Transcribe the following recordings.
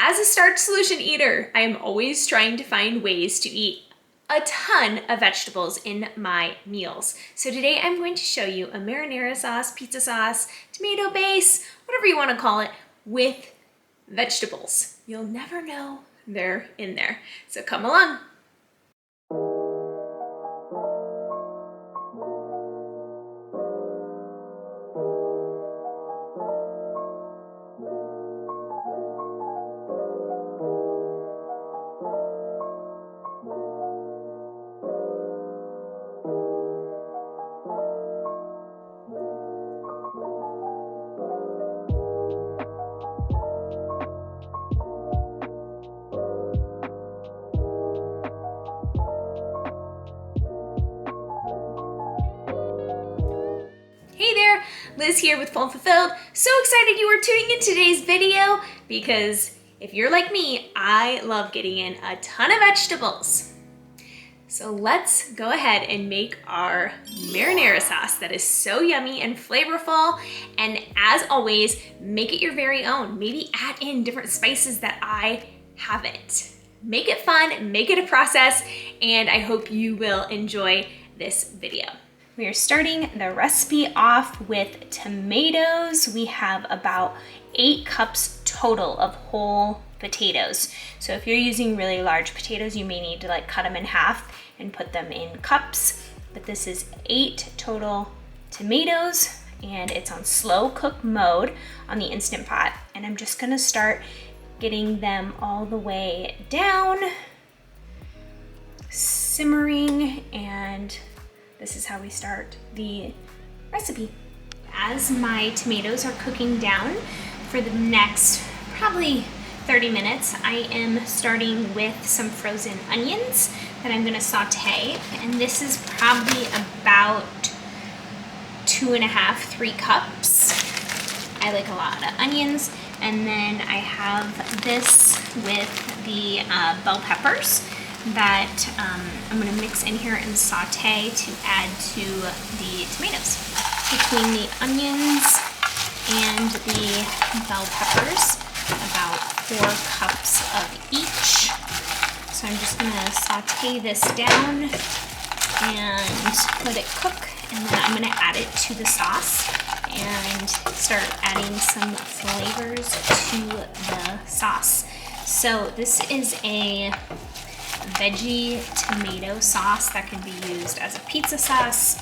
As a starch solution eater, I am always trying to find ways to eat a ton of vegetables in my meals. So today I'm going to show you a marinara sauce, pizza sauce, tomato base, whatever you want to call it, with vegetables. You'll never know they're in there. So come along. Hey there, Liz here with Full and Fulfilled. So excited you are tuning in today's video because if you're like me, I love getting in a ton of vegetables. So let's go ahead and make our marinara sauce that is so yummy and flavorful. And as always, make it your very own. Maybe add in different spices that I haven't. Make it fun, make it a process, and I hope you will enjoy this video. We are starting the recipe off with tomatoes. We have about 8 cups total of whole potatoes. So if you're using really large potatoes, you may need to cut them in half and put them in cups. But this is 8 total tomatoes, and it's on slow cook mode on the Instant Pot. And I'm just gonna start getting them all the way down, simmering, and this is how we start the recipe. As my tomatoes are cooking down for the next probably 30 minutes, I am starting with some frozen onions that I'm gonna saute. And this is probably about 2.5, 3 cups. I like a lot of onions. And then I have this with the bell peppers that I'm gonna mix in here and saute to add to the tomatoes. Between the onions and the bell peppers, about 4 cups of each. So I'm just gonna saute this down and let it cook, and then I'm gonna add it to the sauce and start adding some flavors to the sauce. So this is a veggie tomato sauce that can be used as a pizza sauce,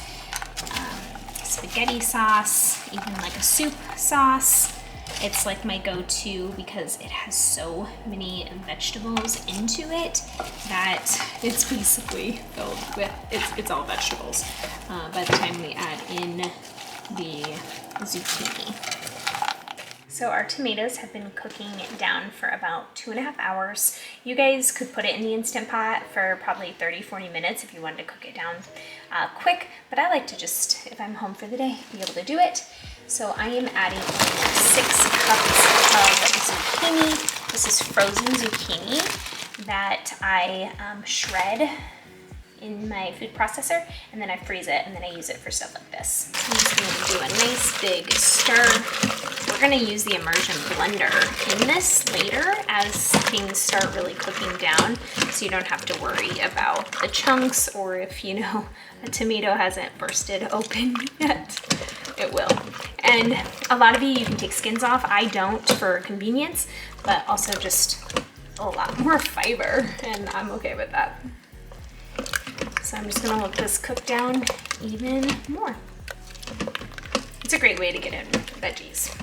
spaghetti sauce, even like a soup sauce. It's like my go-to because it has so many vegetables into it that it's basically filled with, it's all vegetables by the time we add in the zucchini. So our tomatoes have been cooking down for about 2.5 hours. You guys could put it in the Instant Pot for probably 30-40 minutes if you wanted to cook it down quick, but I like to just, if I'm home for the day, be able to do it. So I am adding in 6 cups of zucchini. This is frozen zucchini that I shred in my food processor, and then I freeze it, and then I use it for stuff like this. I'm just gonna do a nice big stir. We're gonna use the immersion blender in this later as things start really cooking down, so you don't have to worry about the chunks, or if a tomato hasn't bursted open yet, it will. And a lot of you can take skins off. I don't for convenience, but also just a lot more fiber, and I'm okay with that. So I'm just gonna let this cook down even more. It's a great way to get in veggies.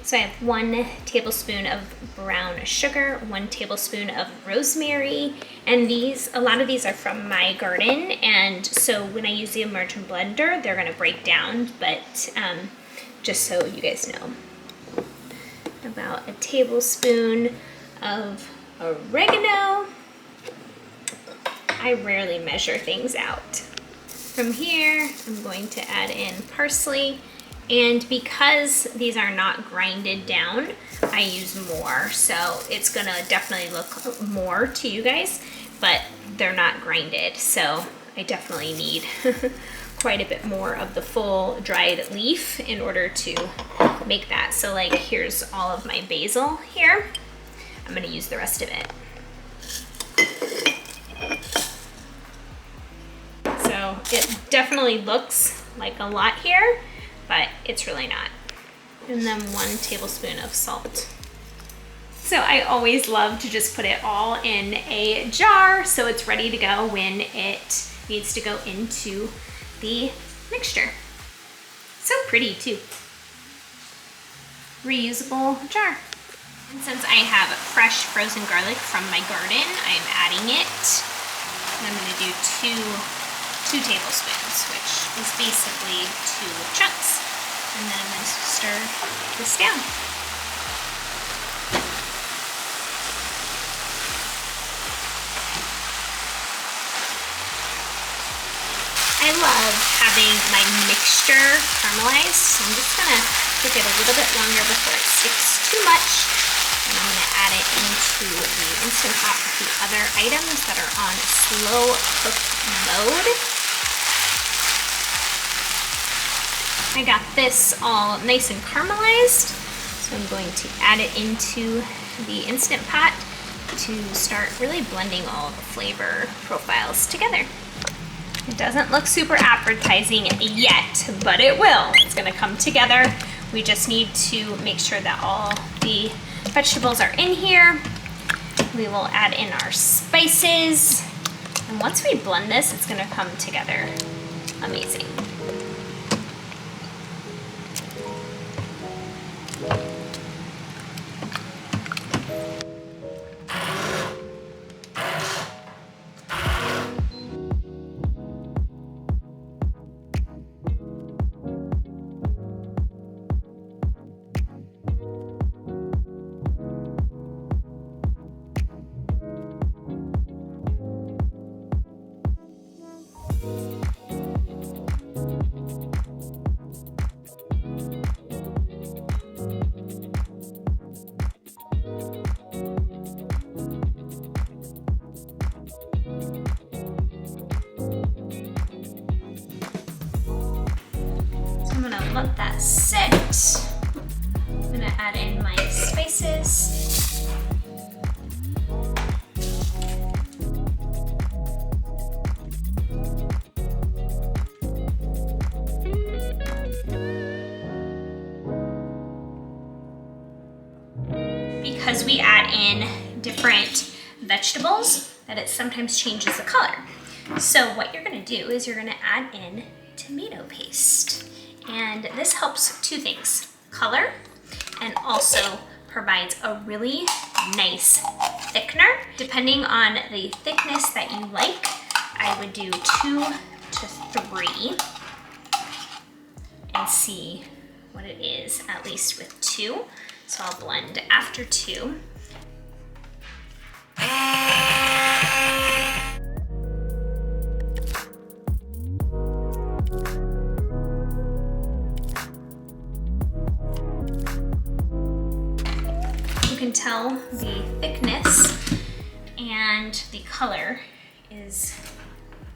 So I have 1 tablespoon of brown sugar, 1 tablespoon of rosemary, and a lot of these are from my garden, and so when I use the immersion blender, they're gonna break down, but just so you guys know. About a tablespoon of oregano. I rarely measure things out. From here, I'm going to add in parsley, and because these are not grinded down, I use more, so it's gonna definitely look more to you guys, but they're not grinded, so I definitely need quite a bit more of the full dried leaf in order to make that. So here's all of my basil here. I'm gonna use the rest of it. So it definitely looks like a lot here, but it's really not. And then 1 tablespoon of salt. So I always love to just put it all in a jar so it's ready to go when it needs to go into the mixture. So pretty too. Reusable jar. And since I have fresh frozen garlic from my garden, I'm adding it. And I'm gonna do two tablespoons, which is basically 2 chunks. And then I'm gonna stir this down. I love having my mixture caramelized, so I'm just gonna cook it a little bit longer before it sticks too much. And I'm gonna add it into the Instant Pot with the other items that are on slow cook mode. I got this all nice and caramelized, so I'm going to add it into the Instant Pot to start really blending all the flavor profiles together. It doesn't look super appetizing yet, but it will. It's gonna come together. We just need to make sure that all the vegetables are in here. We will add in our spices. And once we blend this, it's gonna come together amazing. Let that sit. I'm gonna add in my spices. Because we add in different vegetables, that it sometimes changes the color. So what you're gonna do is you're gonna add in tomato paste. And this helps 2 things, color, and also provides a really nice thickener. Depending on the thickness that you like, I would do 2 to 3 and see what it is, at least with 2. So I'll blend after 2. You can tell the thickness and the color is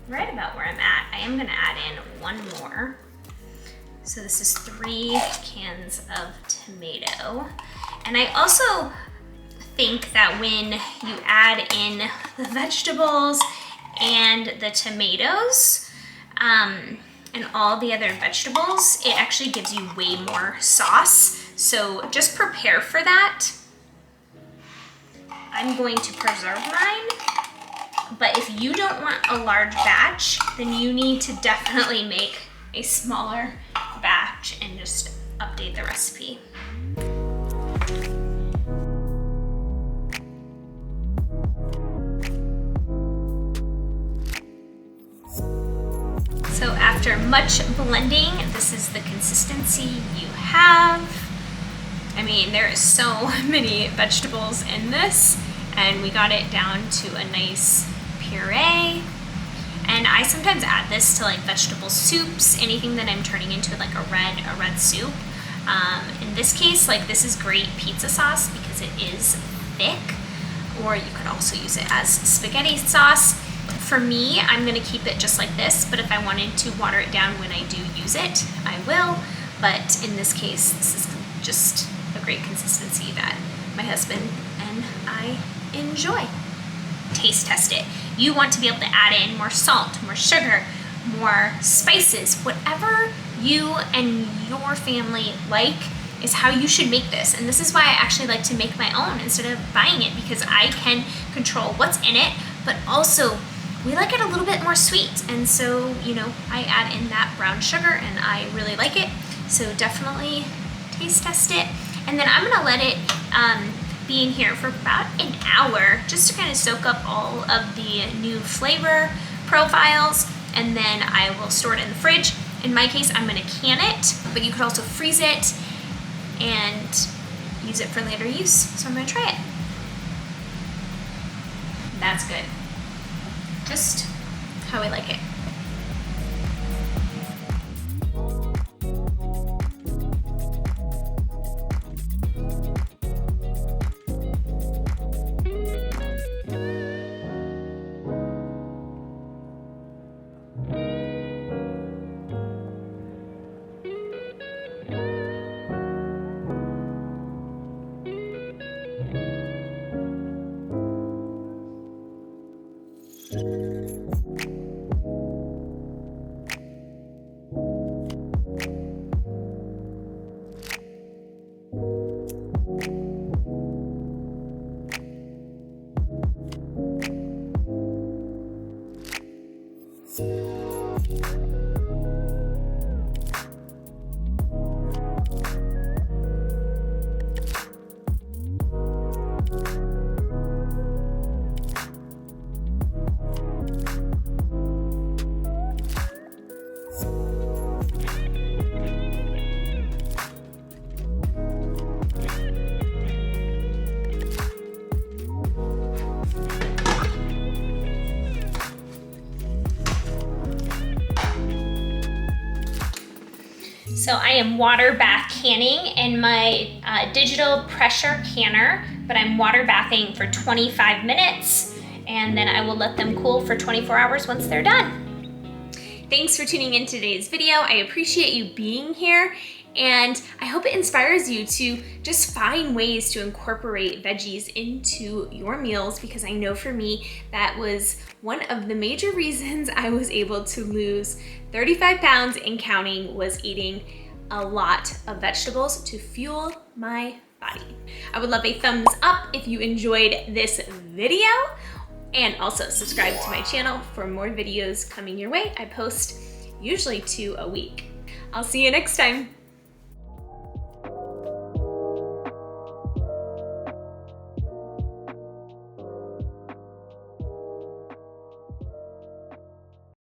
right about where I'm at. I am gonna add in 1 more. So this is 3 cans of tomato. And I also think that when you add in the vegetables and the tomatoes, and all the other vegetables, it actually gives you way more sauce. So just prepare for that. I'm going to preserve mine, but if you don't want a large batch, then you need to definitely make a smaller batch and just update the recipe. So after much blending, this is the consistency you have. I mean, there is so many vegetables in this, and we got it down to a nice puree. And I sometimes add this to like vegetable soups, anything that I'm turning into like a red soup. In this case, like this is great pizza sauce because it is thick, or you could also use it as spaghetti sauce. For me, I'm gonna keep it just like this, but if I wanted to water it down when I do use it, I will. But in this case, this is just a great consistency that my husband and I I enjoy. Taste test it. You want to be able to add in more salt, more sugar, more spices, whatever you and your family like is how you should make this. And this is why I actually like to make my own instead of buying it, because I can control what's in it, but also we like it a little bit more sweet. And so, you know, I add in that brown sugar and I really like it. So definitely taste test it. And then I'm gonna let it be in here for about an hour just to kind of soak up all of the new flavor profiles. And then I will store it in the fridge. In my case, I'm gonna can it, but you could also freeze it and use it for later use. So I'm gonna try it. That's good. Just how I like it. So I am water bath canning in my digital pressure canner, but I'm water bathing for 25 minutes and then I will let them cool for 24 hours once they're done. Thanks for tuning in to today's video. I appreciate you being here and I hope it inspires you to just find ways to incorporate veggies into your meals, because I know for me that was one of the major reasons I was able to lose 35 pounds and counting, was eating a lot of vegetables to fuel my body. I would love a thumbs up if you enjoyed this video, and also subscribe to my channel for more videos coming your way. I post usually 2 a week. I'll see you next time.